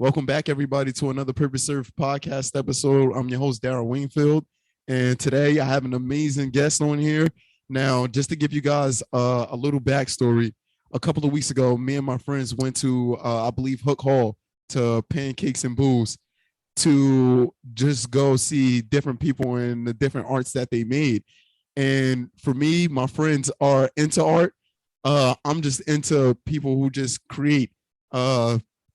Welcome back, everybody, to another Purpose Served podcast episode. I'm your host, Darren Wingfield, and today I have an amazing guest on here. Now, just to give you guys a little backstory, a couple of weeks ago, me and my friends went to, I believe, Hook Hall to Pancakes and Booze to just go see different people and the different arts that they made. And for me, my friends are into art. I'm just into people who just create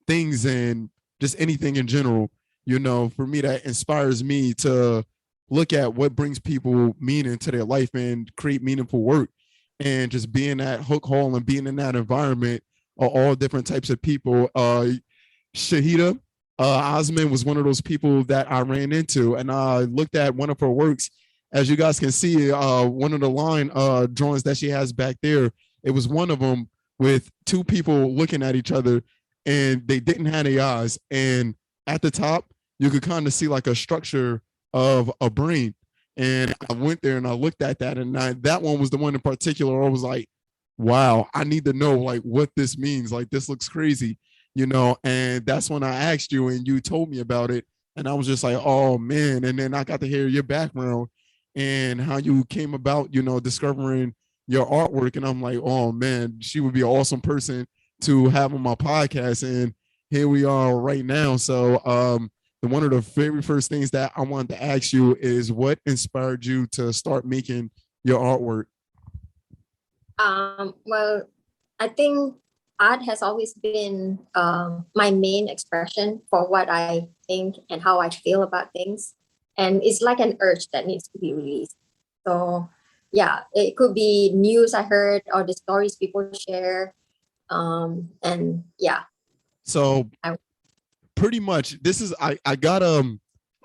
things and just anything in general. You know, for me, that inspires me to look at what brings people meaning to their life and create meaningful work. And just being at Hook Hall and being in that environment are all different types of people. Syahidah Osman was one of those people that I ran into, and I looked at one of her works. As you guys can see, one of the line drawings that she has back there, it was one of them with two people looking at each other, and they didn't have their eyes. And at the top, you could kind of see like a structure of a brain. And I went there and I looked at that, and that one was the one in particular. I was like, wow, I need to know like what this means. Like, this looks crazy, you know? And that's when I asked you and you told me about it. And I was just like, oh man. And then I got to hear your background and how you came about, you know, discovering your artwork. And I'm like, oh man, she would be an awesome person to have on my podcast. And here we are right now. So one of the very first things that I wanted to ask you is what inspired you to start making your artwork? Well, I think art has always been my main expression for what I think and how I feel about things. And it's like an urge that needs to be released. So yeah, it could be news I heard or the stories people share. And yeah. So pretty much this is, I got a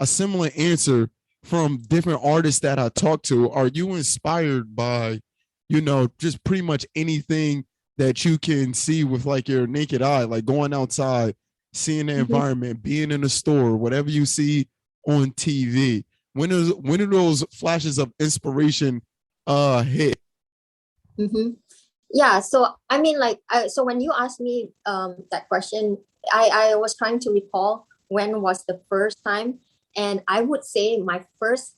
similar answer from different artists that I talked to. Are you inspired by, you know, just pretty much anything that you can see with like your naked eye, like going outside, seeing the environment, being in a store, whatever you see on TV? When are those flashes of inspiration hit? Yeah, so I mean, so when you asked me that question, I was trying to recall when was the first time, and I would say my first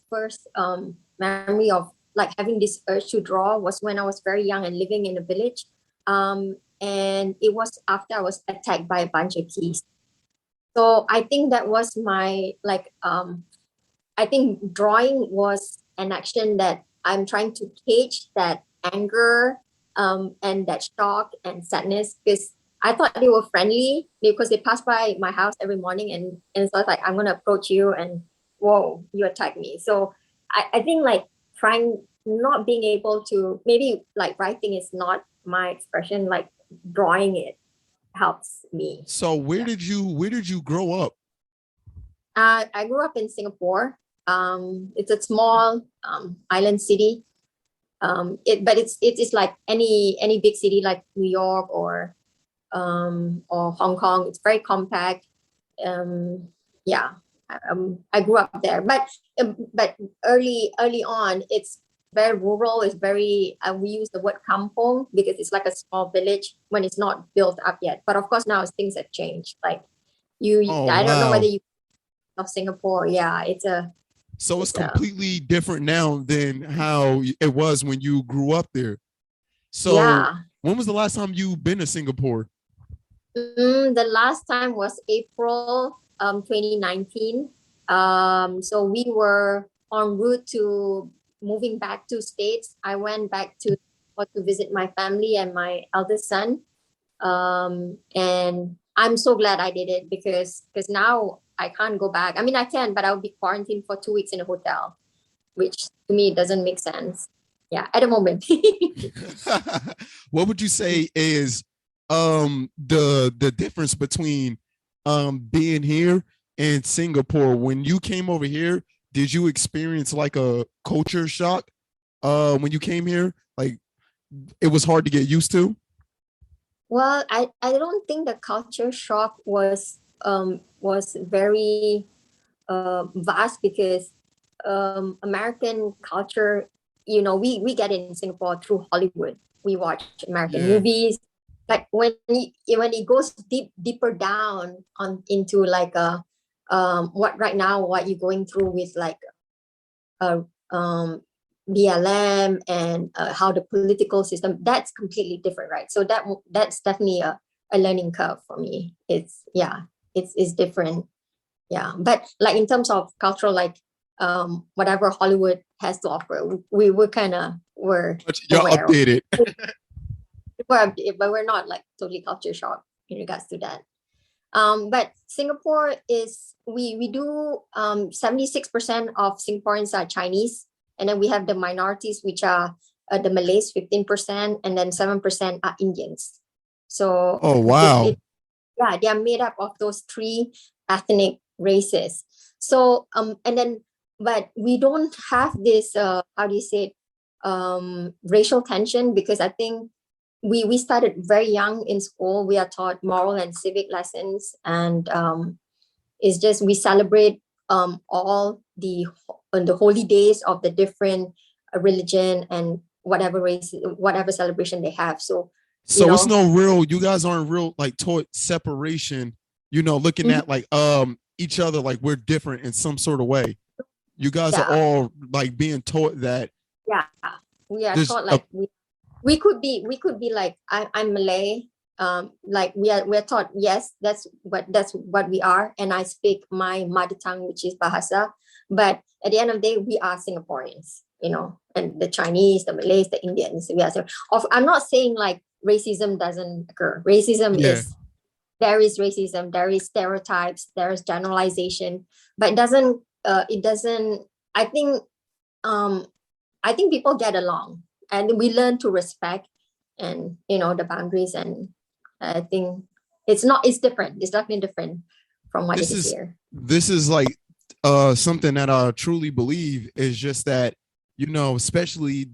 memory of like having this urge to draw was when I was very young and living in a village, and it was after I was attacked by a bunch of geese. So I think that was my I think drawing was an action that I'm trying to cage that anger and that shock and sadness, because I thought they were friendly because they passed by my house every morning, and so I was like, I'm gonna approach you and whoa, you attacked me. So I think like trying not being able to, maybe like writing is not my expression, like drawing it helps me. So where did you grow up? I grew up in Singapore. It's a small island city. But it's like any big city like New York or Hong Kong. It's very compact. Yeah, I grew up there, but early on, it's very rural. It's very we use the word kampong because it's like a small village when it's not built up yet. But of course now things have changed. Like I don't know whether you of Singapore. Yeah, so it's completely different now than how it was when you grew up there. So yeah. When was the last time you've been to Singapore? The last time was April 2019. So we were en route to moving back to States. I went back to visit my family and my eldest son. And I'm so glad I did it because now I can't go back. I mean, I can, but I'll be quarantined for 2 weeks in a hotel, which to me doesn't make sense. Yeah, at the moment. What would you say is the difference between being here and Singapore? When you came over here, did you experience like a culture shock when you came here? Like it was hard to get used to? Well, I don't think the culture shock was very vast because American culture, you know, we get it in Singapore through Hollywood. We watch American movies, like when it goes deeper down on into like what right now what you're going through with like BLM and how the political system, that's completely different, right? So that's definitely a learning curve for me. It's it's different. Yeah, but like in terms of cultural, like whatever Hollywood has to offer, we kind of were But you're aware of, updated. but we're not like totally culture shock in regards to that. But Singapore is we do 76% of Singaporeans are Chinese, and then we have the minorities, which are the Malays, 15%, and then 7% are Indians. So Oh wow. they are made up of those three ethnic races. So and then but we don't have this how do you say it, racial tension, because I think we started very young in school. We are taught moral and civic lessons, and it's just we celebrate all the holy days of the different religion and whatever race, whatever celebration they have. So you So it's know, no real, you guys aren't real like taught separation, looking mhm, at like each other like we're different in some sort of way. You guys are yeah, all like being taught that yeah, we are there's taught a like we could be like I'm Malay. Like we're taught, yes, that's what we are, and I speak my mother tongue, which is Bahasa. But at the end of the day, we are Singaporeans, and the Chinese, the Malays, the Indians. We are. I'm not saying like racism doesn't occur. Racism yeah. is There is racism, there is stereotypes, there is generalization, but it doesn't. I think um I think people get along, and we learn to respect and the boundaries, and I think it's different. It's definitely different from what it This is is here. this is like something that I truly believe is just that, especially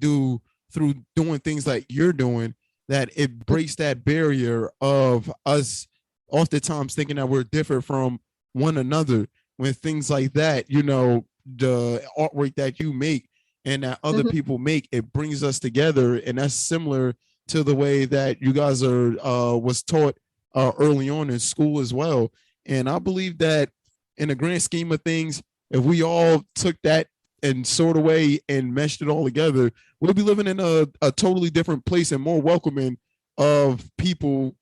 through doing things like you're doing, that it breaks that barrier of us oftentimes thinking that we're different from one another when things like that, the artwork that you make and that other Mhm. people make, it brings us together. And that's similar to the way that you guys are was taught early on in school as well. And I believe that in the grand scheme of things, if we all took that and sort of way and meshed it all together, we'll be living in a totally different place and more welcoming of people,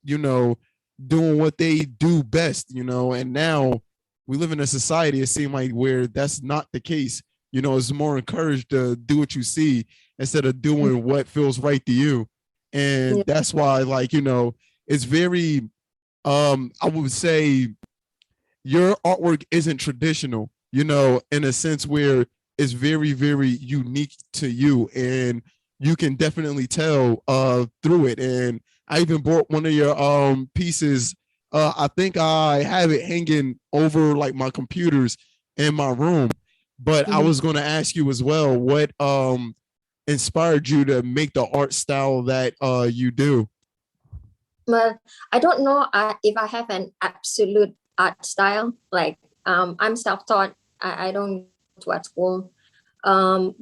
doing what they do best, and now we live in a society, it seems like, where that's not the case. It's more encouraged to do what you see instead of doing what feels right to you. And Yeah. that's why, like, it's very I would say your artwork isn't traditional, in a sense where it's very, very unique to you. And you can definitely tell through it. And I even bought one of your pieces. I think I have it hanging over like my computers in my room. But I Mhm. was going to ask you as well, what inspired you to make the art style that you do? Well, I don't know if I have an absolute art style. Like, I'm self-taught. I don't go to art school. I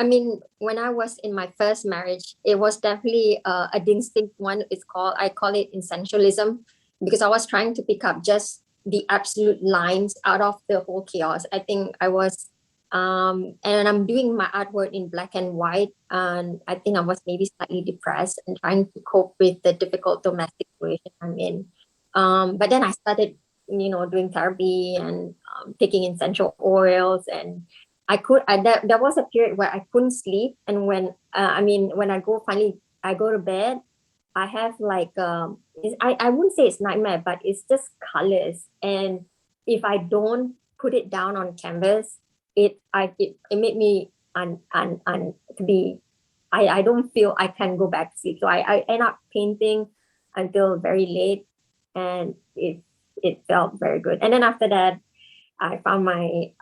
mean, when I was in my first marriage, it was definitely a distinct one. I call it essentialism, because I was trying to pick up just the absolute lines out of the whole chaos. I think I was, and I'm doing my artwork in black and white, and I think I was maybe slightly depressed and trying to cope with the difficult domestic situation I'm in. But then I started, doing therapy and taking essential oils, and there was a period where I couldn't sleep, and when I go to bed, I have like I wouldn't say it's nightmare, but it's just colors, and if I don't put it down on canvas, it made me to be I don't feel I can go back to sleep, so I end up painting until very late, and it felt very good. And then after that, I found my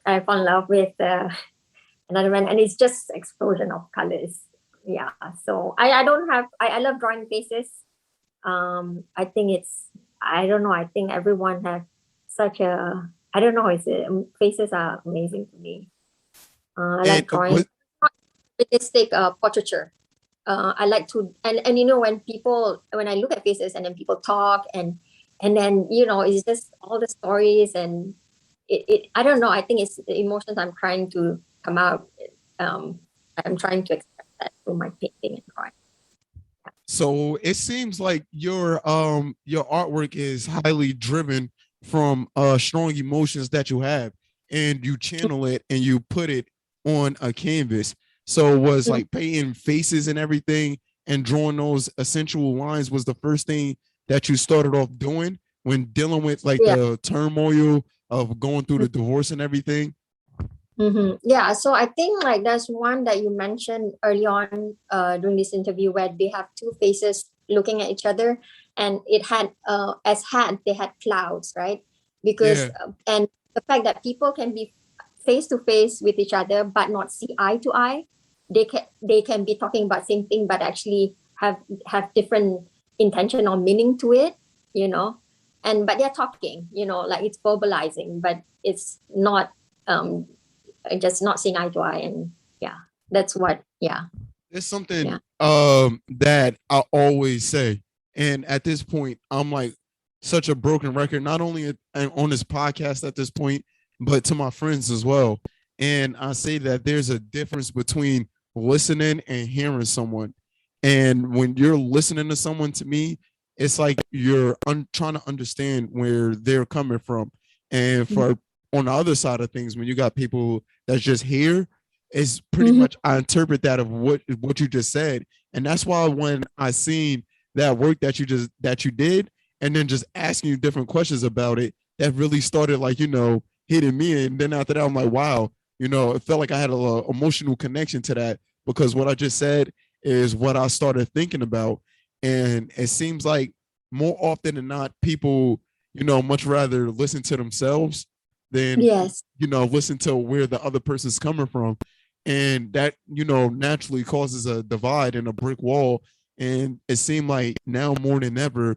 I fell in love with another man, and it's just explosion of colors. Yeah, so I don't have I love drawing faces. I think I don't know, I think everyone has such a, I don't know, faces are amazing to me. I And like drawing what realistic portraiture. I like to, and you know, when I look at faces and then people talk and then, you know, it's just all the stories and I don't know. I think it's the emotions I'm trying to come out. Um, I'm trying to express that through my painting and drawing. So it seems like your artwork is highly driven from strong emotions that you have, and you channel it and you put it on a canvas. So was Mhm. like painting faces and everything and drawing those essential lines was the first thing that you started off doing when dealing with like Yeah. the turmoil of going through the divorce and everything. Yeah, so I think like there's one that you mentioned early on during this interview where they have two faces looking at each other, and it had as had they had clouds, right? Because Yeah. and the fact that people can be face to face with each other but not see eye to eye, they can be talking about same thing but actually have different intention or meaning to it, you know, and but they're talking, you know, like it's verbalizing, but it's not. Um, just not seeing eye to eye, and yeah, that's what. Yeah. It's something Yeah. that I always say. And at this point, I'm like such a broken record, not only on this podcast at this point, but to my friends as well. And I say that there's a difference between listening and hearing someone. And when you're listening to someone, to me, it's like you're trying to understand where they're coming from. And for on the other side of things, when you got people that's just here, is pretty Mm-hmm. much I interpret that of what you just said, and that's why when I seen that work that you did, and then just asking you different questions about it, that really started like hitting me, and then after that I'm like, wow, it felt like I had a emotional connection to that because what I just said is what I started thinking about, and it seems like more often than not people much rather listen to themselves than Yes. listen to where the other person's coming from, and that naturally causes a divide and a brick wall, and it seemed like now more than ever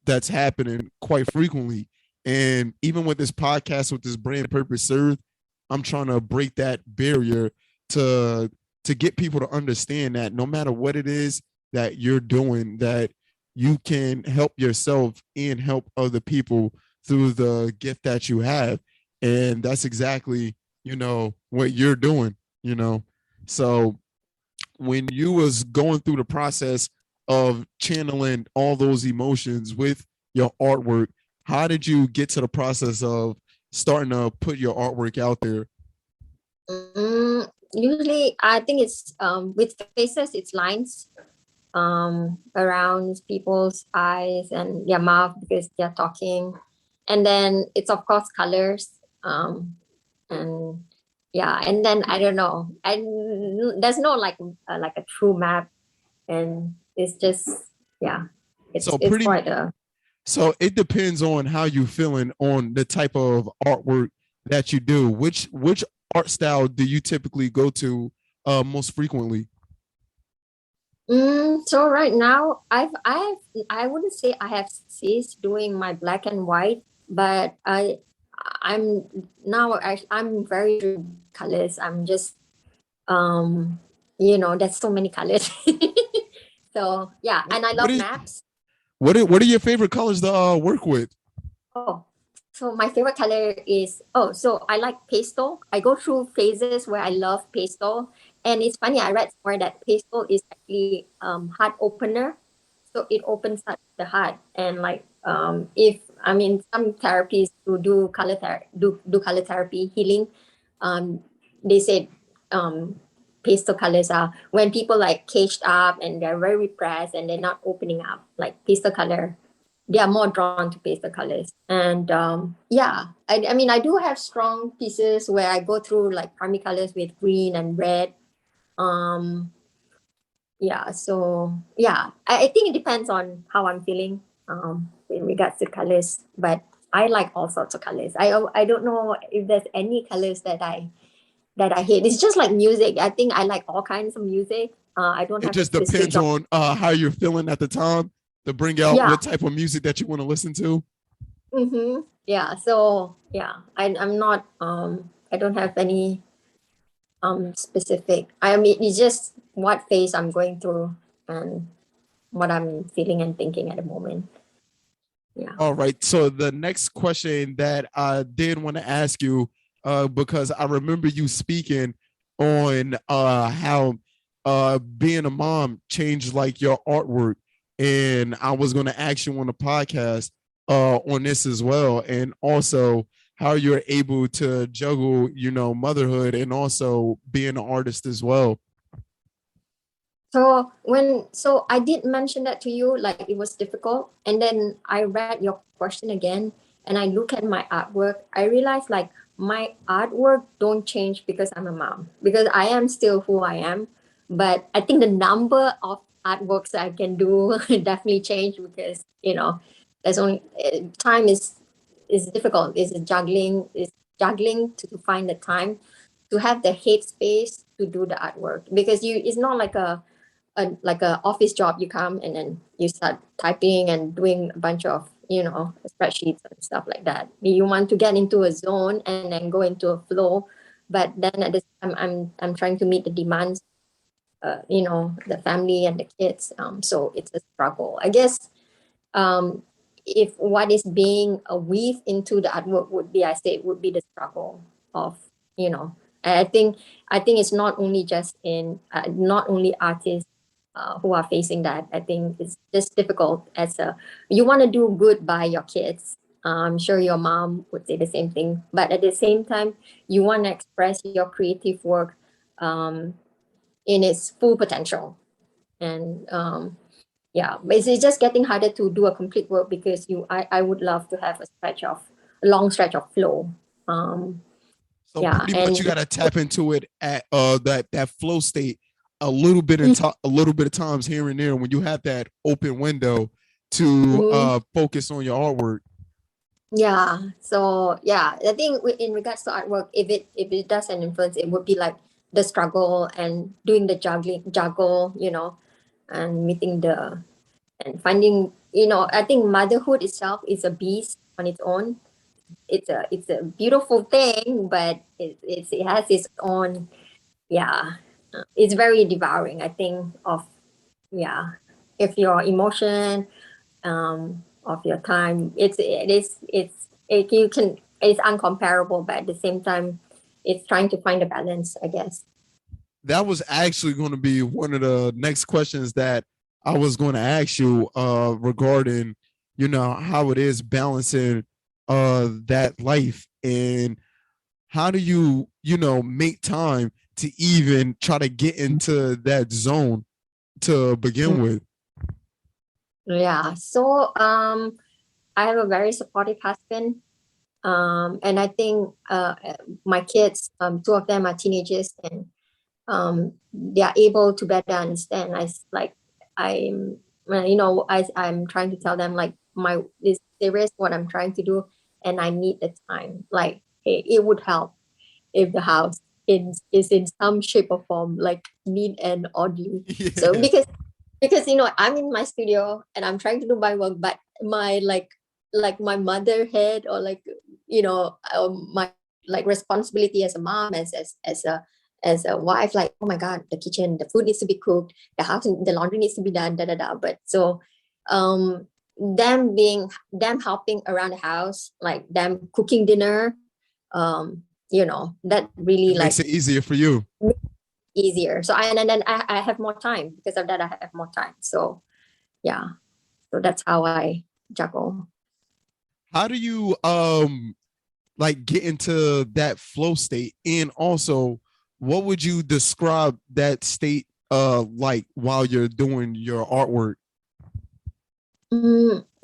that's happening quite frequently. And even with this podcast, with this brand purpose served, I'm trying to break that barrier to get people to understand that no matter what it is that you're doing, that you can help yourself and help other people through the gift that you have. And that's exactly what you're doing. So when you was going through the process of channeling all those emotions with your artwork, how did you get to the process of starting to put your artwork out there? Usually I think it's with faces it's lines around people's eyes and their mouth because they're talking, and then it's of course colors, and yeah, and then I don't know, there's no like a true map, and it's just, yeah, So it's pretty quite a. so it depends on how you feeling on the type of artwork that you do. Which art style do you typically go to most frequently? So right now, I wouldn't say I have ceased doing my black and white, but I'm now I'm very into colors. I'm just there's so many colors. So yeah, What and I what love is maps. what are your favorite colors to work with? Oh, so my favorite color is, so I like pastel. I go through phases where I love pastel. And it's funny, I read somewhere that pastel is actually heart opener. So it opens up the heart. And like if I mean some therapies who do do color therapy healing, um they said um pastel colors are when people like caged up and they're very repressed and they're not opening up, like pastel color, they are more drawn to pastel colors. And yeah, I mean, I do have strong pieces where I go through like primary colors with green and red. Um, yeah, so yeah, I think it depends on how I'm feeling in regards to colors, but I like all sorts of colors. I don't know if there's any colors that I hate. It's just like music. I think I like all kinds of music. I don't It have a just specific depends genre. on how you're feeling at the time to bring out Yeah. what type of music that you want to listen to. Yeah. So yeah, I'm not I don't have any specific. I mean, it's just what phase I'm going through and what I'm feeling and thinking at the moment. Yeah. All right. So the next question that I did want to ask you, because I remember you speaking on how being a mom changed like your artwork, and I was going to ask you on the podcast on this as well, and also how you're able to juggle, motherhood and also being an artist as well. So I did mention that to you, like it was difficult. And then I read your question again and I look at my artwork. I realized like my artwork don't change because I'm a mom, because I am still who I am. But I think the number of artworks I can do definitely change because, there's only time is difficult. Is juggling to find the time to have the headspace to do the artwork, because it's not like a office job. You come and then you start typing and doing a bunch of spreadsheets and stuff like that. You want to get into a zone and then go into a flow, but then at this time I'm trying to meet the demands, the family and the kids, so it's a struggle, I guess. If what is being a weave into the artwork would be, I say, it would be the struggle of, I think it's not only just not only artists who are facing that. I think it's just difficult you want to do good by your kids. I'm sure your mom would say the same thing, but at the same time, you want to express your creative work in its full potential. And yeah, but it's just getting harder to do a complete work because I would love to have a long stretch of flow. So Yeah, pretty much and you got to tap into it at that flow state a little bit a little bit of times here and there when you have that open window to focus on your artwork. yeah. So yeah, I think in regards to artwork, if it does an influence, it would be like the struggle and doing the juggle, and meeting and finding, I think motherhood itself is a beast on its own. It's a beautiful thing, but it has its own, yeah. It's very devouring, I think, of, yeah, if your emotion, of your time, it's uncomparable, but at the same time, it's trying to find a balance, I guess. That was actually going to be one of the next questions that I was going to ask you regarding, how it is balancing that life, and how do you, make time to even try to get into that zone to begin with? Yeah. So I have a very supportive husband. And I think my kids, two of them are teenagers, and they are able to better understand. I'm trying to tell them like this serious what I'm trying to do, and I need the time. Like it would help if the house is in some shape or form like neat and orderly. So Yeah. because I'm in my studio and I'm trying to do my work, but my like my mother head, or like my like responsibility as a mom, as a wife, like, oh my god, the kitchen, the food needs to be cooked, the laundry needs to be done, da da da. But so um them helping around the house, like them cooking dinner, that really It like makes it easier for you. easier. So and then I have more time. Because of that, I have more time. So yeah, so that's how I juggle. How do you like get into that flow state, and also what would you describe that state like while you're doing your artwork?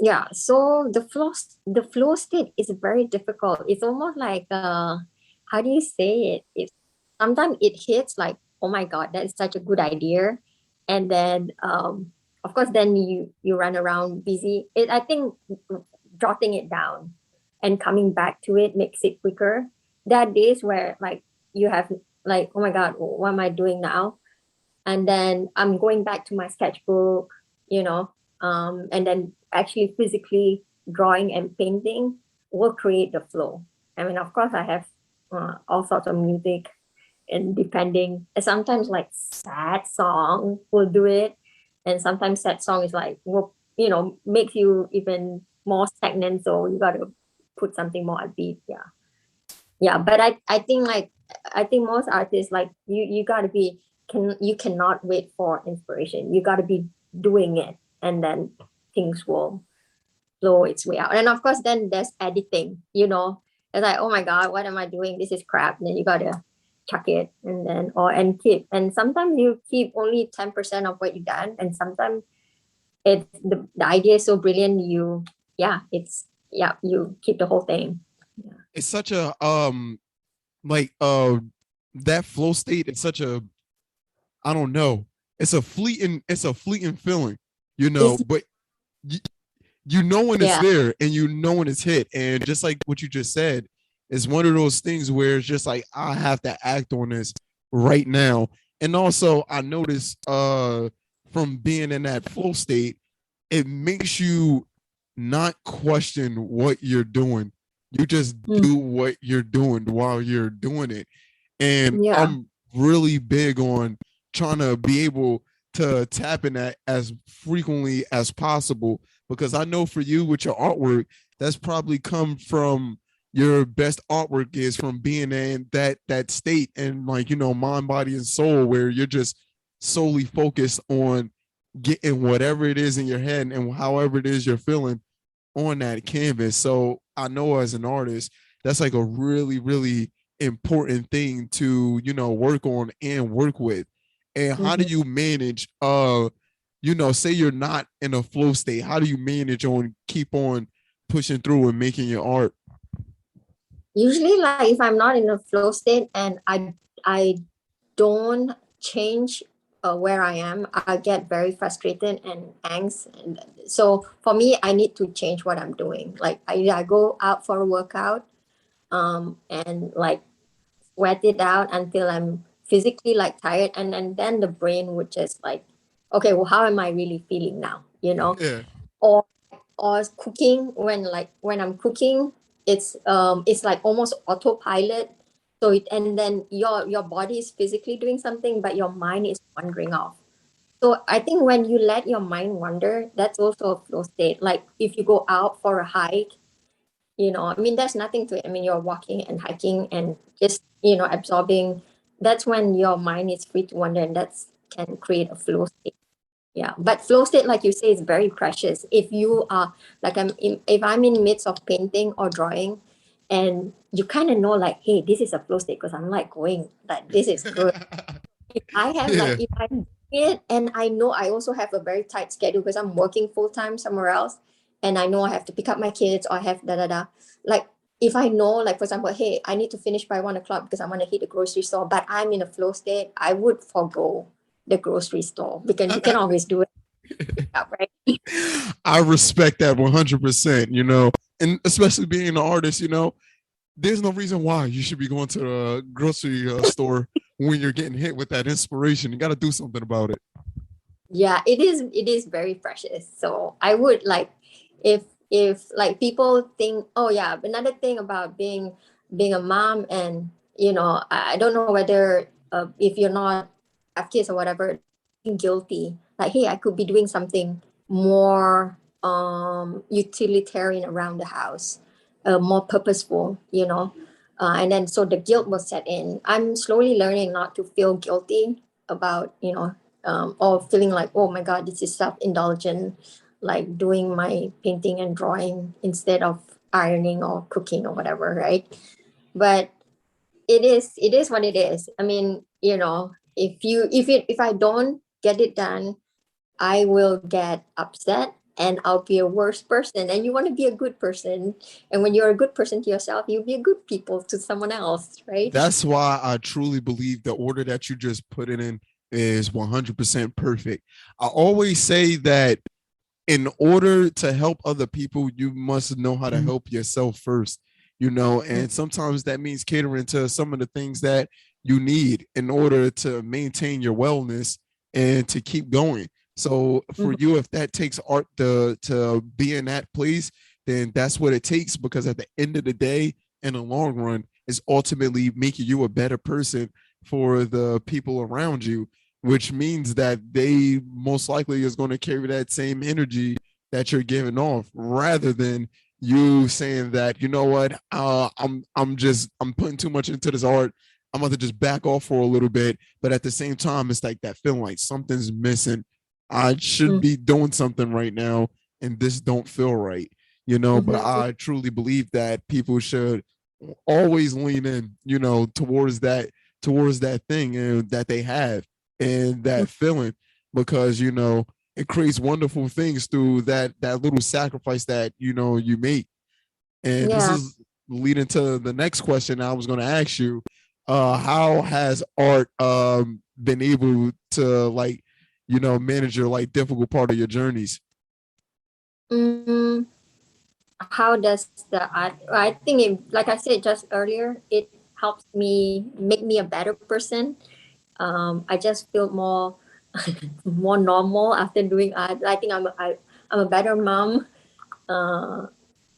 Yeah, so the flow state is very difficult. It's almost like how do you say it sometimes it hits like, oh my god, that is such a good idea. And then of course then you run around busy. I think jotting it down and coming back to it makes it quicker. There are days where like you have like, oh my god, what am I doing now? And then I'm going back to my sketchbook, and then actually physically drawing and painting will create the flow. I mean, of course, I have all sorts of music and depending, and sometimes like sad song will do it, and sometimes sad song is like will makes you even more stagnant, so you got to put something more upbeat. Yeah, but I think like I think most artists, like you got to be you cannot wait for inspiration. You got to be doing it, and then things will flow its way out. And of course then there's editing, it's like, oh my god, what am I doing, this is crap, and then you gotta chuck it, and then and sometimes you keep only 10% of what you done, and sometimes it's the idea is so brilliant, you keep the whole thing. It's such a like that flow state is such a, I don't know, it's a fleeting feeling, but you know when it's there, and you know when it's hit. And just like what you just said, it's one of those things where it's just like, I have to act on this right now. And also I noticed from being in that flow state, it makes you not question what you're doing. You just do what you're doing while you're doing it. And I'm really big on trying to be able to tap in that as frequently as possible, because I know for you with your artwork, that's probably come from your best artwork is from being in that state, and like, mind, body, and soul, where you're just solely focused on getting whatever it is in your head and however it is you're feeling on that canvas. So I know as an artist, that's like a really, really important thing to, work on and work with. And how do you manage, say you're not in a flow state, how do you manage on keep on pushing through and making your art? Usually, like if I'm not in a flow state and I don't change where I am, I get very frustrated and angst. And so for me, I need to change what I'm doing. Like I go out for a workout, and like sweat it out until I'm physically like tired, and then the brain would just like, okay, well, how am I really feeling now? Yeah. Or cooking, when I'm cooking, it's like almost autopilot. So and then your body is physically doing something, but your mind is wandering off. So I think when you let your mind wander, that's also a flow state. Like if you go out for a hike, I mean, there's nothing to it. I mean, you're walking and hiking and just, absorbing. That's when your mind is free to wander, and that's can create a flow state. Yeah, but flow state, like you say, is very precious. If you are like if I'm in midst of painting or drawing, and you kind of know, like, hey, this is a flow state because I'm like going, like, this is good. If I have like, if I'm doing it, and I know I also have a very tight schedule because I'm working full time somewhere else, and I know I have to pick up my kids or I have da da da. Like if I know, like for example, hey, I need to finish by 1 o'clock because I want to hit the grocery store, but I'm in a flow state, I would forego the grocery store because you can always do it. Right? I respect that 100%, and especially being an artist, there's no reason why you should be going to the grocery store when you're getting hit with that inspiration. You got to do something about it. Yeah, it is very precious. So I would like, if like people think, oh yeah, another thing about being a mom, and I don't know whether if you're not have kids or whatever, guilty, like, hey, I could be doing something more utilitarian around the house, more purposeful, and then so the guilt will set in. I'm slowly learning not to feel guilty about, or feeling like, oh my god, this is self-indulgent, like doing my painting and drawing instead of ironing or cooking or whatever, right? But it is what it is. I mean, if I don't get it done, I will get upset and I'll be a worse person. And you want to be a good person. And when you're a good person to yourself, you'll be a good people to someone else, right? That's why I truly believe the order that you just put it in is 100% perfect. I always say that in order to help other people, you must know how to help yourself first, and sometimes that means catering to some of the things that you need in order to maintain your wellness and to keep going. So for you, if that takes art to be in that place, then that's what it takes, because at the end of the day, in the long run, is ultimately making you a better person, for the people around you, which means that they most likely is going to carry that same energy that you're giving off, rather than you saying that, you know what, I'm putting too much into this art. I'm going to just back off for a little bit. But at the same time, it's like that feeling like something's missing. I should be doing something right now, and this don't feel right, you know. But Mm-hmm. I truly believe that people should always lean in, you know, towards that thing and that they have and that feeling, because you know it creates wonderful things through that little sacrifice that you know you make. And this Yeah. is leading to the next question I was going to ask you. How has art been able to, like, you know, manage your like difficult part of your journeys? Mm, how does the art? I think, like I said just earlier, it helps me make me a better person. I just feel more more normal after doing art. I think I'm a better mom. Uh,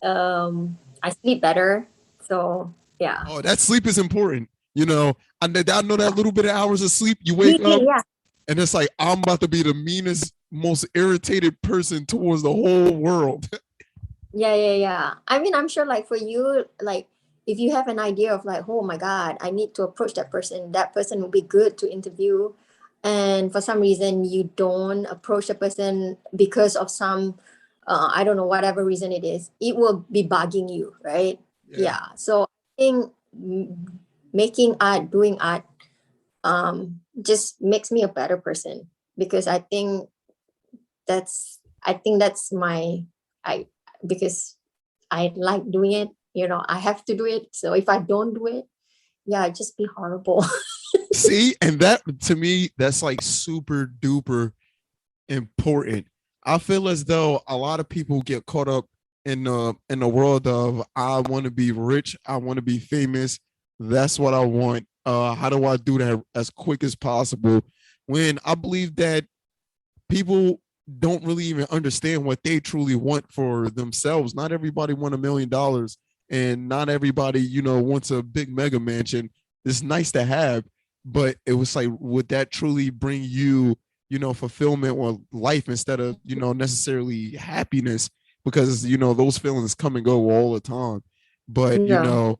I sleep better. So yeah. Oh, that sleep is important. You know, I know that little bit of hours of sleep, you wake up Yeah. and it's like, I'm about to be the meanest, most irritated person towards the whole world. Yeah. I mean, I'm sure like for you, like if you have an idea of like, oh my God, I need to approach that person will be good to interview. And for some reason you don't approach the person because of some, I don't know, whatever reason it is, it will be bugging you, right? Yeah. Yeah. So I think making art, doing art, just makes me a better person because I think that's my, I, because I like doing it, you know, I have to do it. So if I don't do it, yeah, it'd just be horrible. See, and that to me, that's like super duper important. I feel as though a lot of people get caught up in the world of, I want to be rich, I want to be famous, that's what I want. How do I do that as quick as possible? When I believe that people don't really even understand what they truly want for themselves. Not everybody want $1 million, and not everybody, you know, wants a big mega mansion. It's nice to have, but it was like, would that truly bring you, you know, fulfillment or life instead of, you know, necessarily happiness? Because, you know, those feelings come and go all the time. But, you Yeah. know,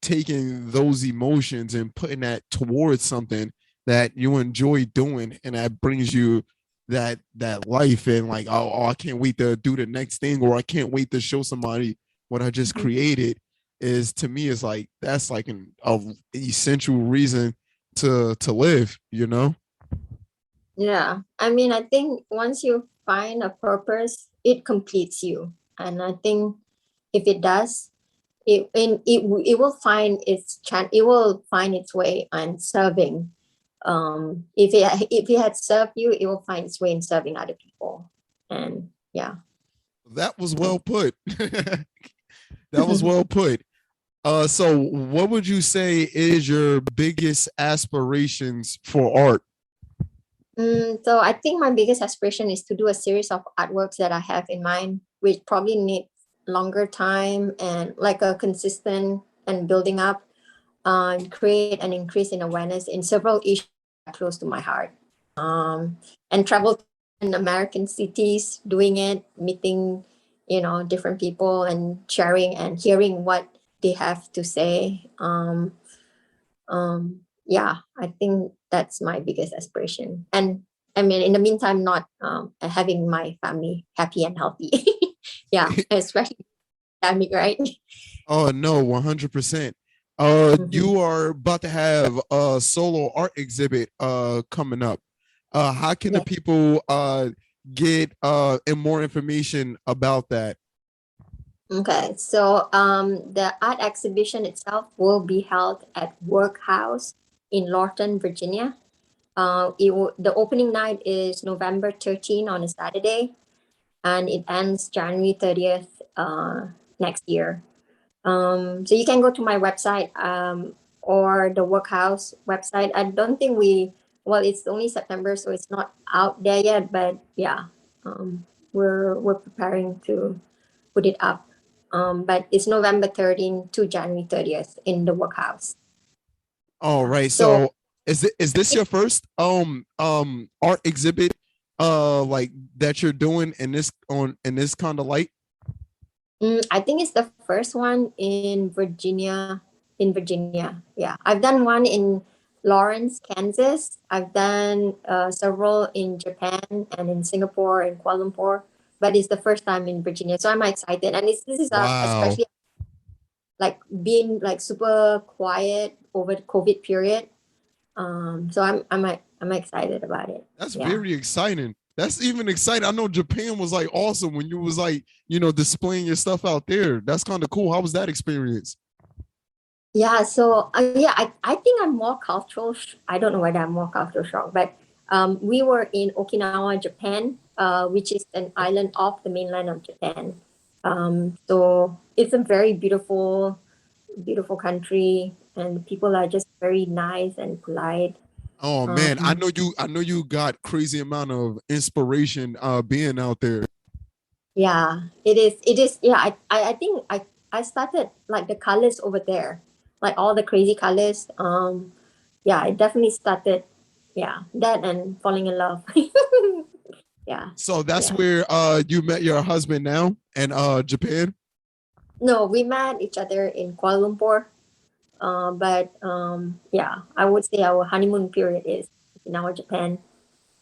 taking those emotions and putting that towards something that you enjoy doing and that brings you that life, and like, oh, I can't wait to do the next thing, or I can't wait to show somebody what I just created, is to me is like, that's like a essential reason to live, you know. Yeah. I mean, I think once you find a purpose, it completes you. And I think if it does, it will find it will find its way on serving. If it had served you, it will find its way in serving other people. And yeah. That was well put. That was well put. So what would you say is your biggest aspirations for art? So I think my biggest aspiration is to do a series of artworks that I have in mind, which probably need longer time and like a consistent and building up, create an increase in awareness in several issues close to my heart. And travel in American cities, doing it, meeting, you know, different people and sharing and hearing what they have to say. Yeah, I think that's my biggest aspiration. And I mean, in the meantime, not having my family happy and healthy. Yeah, especially pandemic, right? Oh no, 100%. Mhm. You are about to have a solo art exhibit coming up. How can the Yeah. people get and more information about that? Okay. So the art exhibition itself will be held at Workhouse in Lorton, Virginia. The opening night is November 13 on a Saturday, and it ends January 30th next year. So you can go to my website, or the Workhouse website. I don't think well, it's only September, so it's not out there yet. But yeah, we're preparing to put it up. But it's November 13 to January 30th in the Workhouse. All Yeah. right. So So Is this your first art exhibit like that you're doing in this kind of light? I think it's the first one in Virginia. In Virginia, yeah. I've done one in Lawrence, Kansas. I've done several in Japan and in Singapore and Kuala Lumpur. But it's the first time in Virginia, so I'm excited. And this is Wow. especially like being like super quiet over the COVID period. So I'm excited about it. That's Yeah. very exciting. That's even exciting. I know Japan was like awesome when you was like, displaying your stuff out there. That's kind of cool. How was that experience? Yeah, so yeah, I think I'm more cultural. I don't know whether I'm more cultural shock, but we were in Okinawa, Japan, which is an island off the mainland of Japan. So it's a very beautiful, beautiful country, and people are just very nice and polite. Oh man, Um, I know you got crazy amount of inspiration being out there. yeah, it is. It is. Yeah, I think I started like the colors over there, like all the crazy colors. Yeah, I definitely started. Yeah, that and falling in love. Yeah, So that's yeah. where you met your husband now in Japan. No, we met each other in Kuala Lumpur. But yeah, I would say our honeymoon period is in our Japan.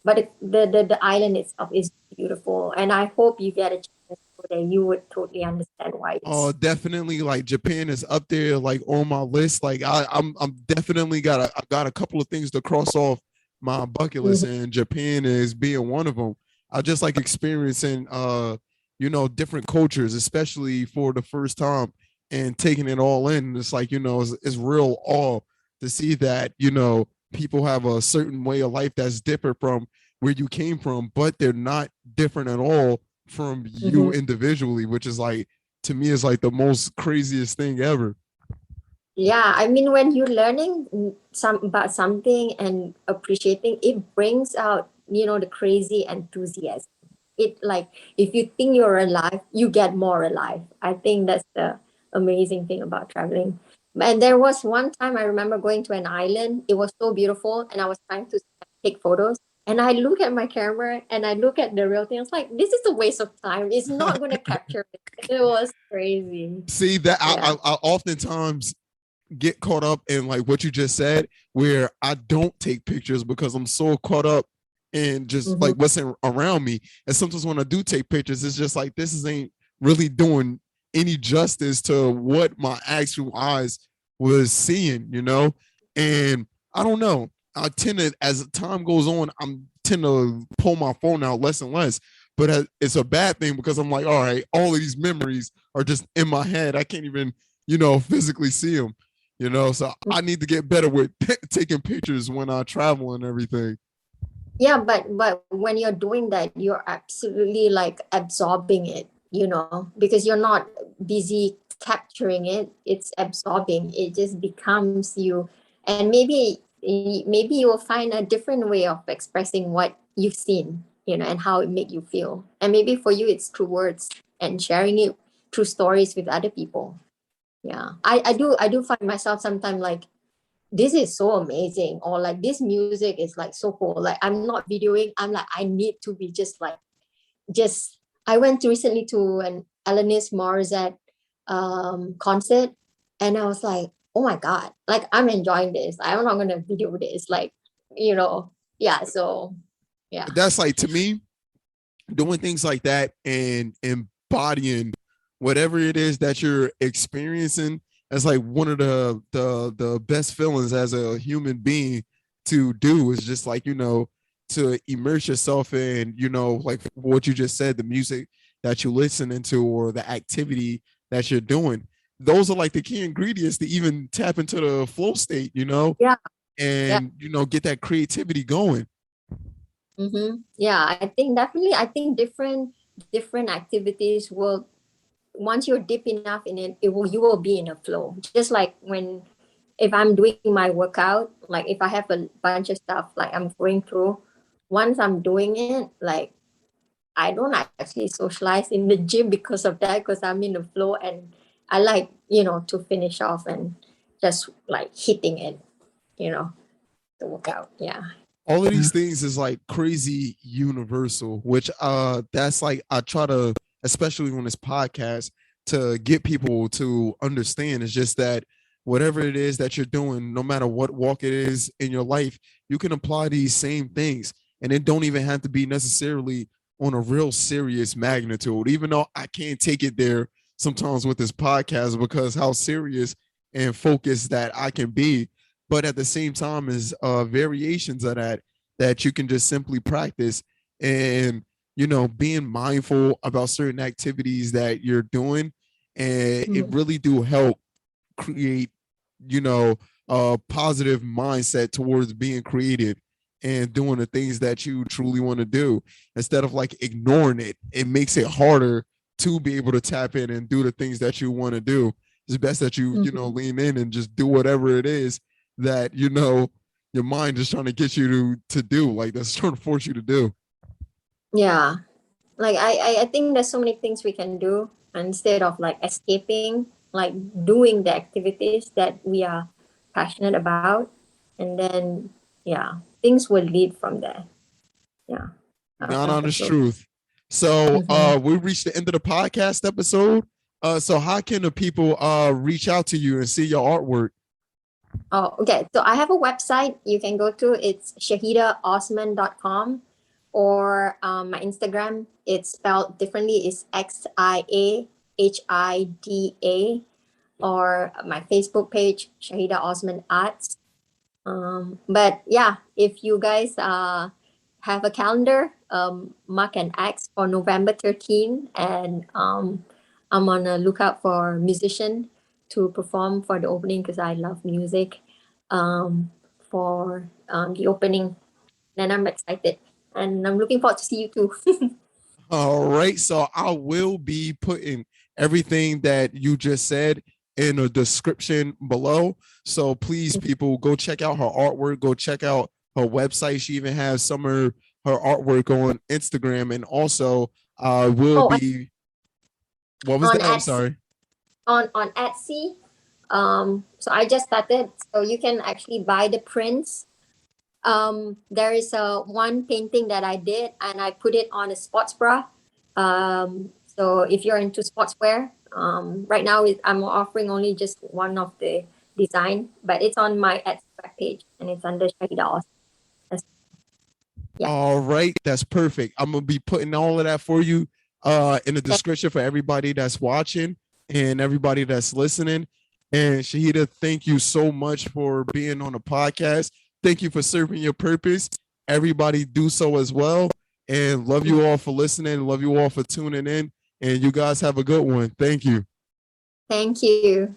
But the island itself is beautiful, and I hope you get a chance to go there. You would totally understand why Oh, it's. definitely. Like Japan is up there, like on my list. Like I'm definitely I got a couple of things to cross off my bucket list, Mhm, and Japan is being one of them. I just like experiencing, different cultures, especially for the first time, and taking it all in. It's like it's real awe to see that people have a certain way of life that's different from where you came from, but they're not different at all from you mhm. individually, which is like to me is like the most craziest thing ever. Yeah, I mean, when you're learning some about something and appreciating, it brings out, the crazy enthusiasm. It like if you think you're alive, you get more alive. I think that's the amazing thing about traveling. And there was one time I remember going to an island. It was so beautiful, and I was trying to take photos. And I look at my camera and I look at the real thing. I was like, this is a waste of time. It's not going to capture it. It was crazy. See that Yeah. I oftentimes get caught up in like what you just said, where I don't take pictures because I'm so caught up in just Mm-hmm. like what's around me. And sometimes when I do take pictures, it's just like ain't really doing any justice to what my actual eyes was seeing. And I don't know. I tend to, as time goes on, I'm tend to pull my phone out less and less. But it's a bad thing because I'm like, all right, all of these memories are just in my head. I can't even, physically see them. So I need to get better with taking pictures when I travel and everything. Yeah, but when you're doing that, you're absolutely like absorbing it, because you're not busy capturing it. It's absorbing. It just becomes you, and maybe you will find a different way of expressing what you've seen, and how it make you feel. And maybe for you, it's through words and sharing it through stories with other people. Yeah, I do find myself sometimes like this is so amazing, or like this music is like so cool, like I'm not videoing, I'm like I need to be just like just I went to recently to an Alanis Morissette concert, and I was like, oh my god, like I'm enjoying this, I'm not gonna video this, like, yeah, so yeah. That's like to me, doing things like that and embodying whatever it is that you're experiencing as like one of the best feelings as a human being to do is just like to immerse yourself in like what you just said, the music that you listen into or the activity that you're doing. Those are like the key ingredients to even tap into the flow state, Yeah, yeah. and get that creativity going. Yeah, I think definitely, I think different activities will, once you're deep enough in it, you will be in a flow. Just like when if I'm doing my workout, like if I have a bunch of stuff like I'm going through, once I'm doing it, like I don't actually socialize in the gym because of that, because I'm in the flow, and I like, to finish off and just like hitting it, you know. to work out. Yeah. All of these things is like crazy universal, which that's like I try to, especially on this podcast, to get people to understand is just that whatever it is that you're doing, no matter what walk it is in your life, you can apply these same things. And it don't even have to be necessarily on a real serious magnitude, even though I can't take it there sometimes with this podcast because how serious and focused that I can be. But at the same time is variations of that you can just simply practice and being mindful about certain activities that you're doing, and it really do help create a positive mindset towards being creative and doing the things that you truly want to do instead of like ignoring it. It makes it harder to be able to tap in and do the things that you want to do. It's best that you lean in and just do whatever it is that your mind is trying to get you to do, like that's trying to force you to do. Yeah, like I think there's so many things we can do instead of like escaping, like doing the activities that we are passionate about, and then things will lead from there. Yeah. Not honest truth. So we reached the end of the podcast episode. So how can the people reach out to you and see your artwork? Oh, okay. So I have a website you can go to. It's SyahidaHosman.com, or my Instagram. It's spelled differently. It's XIAHIDA, or my Facebook page, Syahidah Osman Arts. But yeah, if you guys have a calendar, mark an X for November 13, and I'm on a lookout for musician to perform for the opening because I love music for the opening. And I'm excited, and I'm looking forward to see you too. All right, so I will be putting everything that you just said in the description below. So please, people, go check out her artwork. Go check out her website. She even has some of her artwork on Instagram, and also will be. What was that? I'm sorry. On Etsy. So I just started, so you can actually buy the prints. There is one painting that I did, and I put it on a sports bra. So if you're into sportswear, right now I'm offering only just one of the design, but it's on my Etsy page, and it's under Syahidah Osman. Yeah. All right, that's perfect. I'm gonna be putting all of that for you in the description for everybody that's watching and everybody that's listening. And Syahidah, thank you so much for being on the podcast. Thank you for serving your purpose. Everybody do so as well. And love you all for listening. Love you all for tuning in. And you guys have a good one. Thank you. Thank you.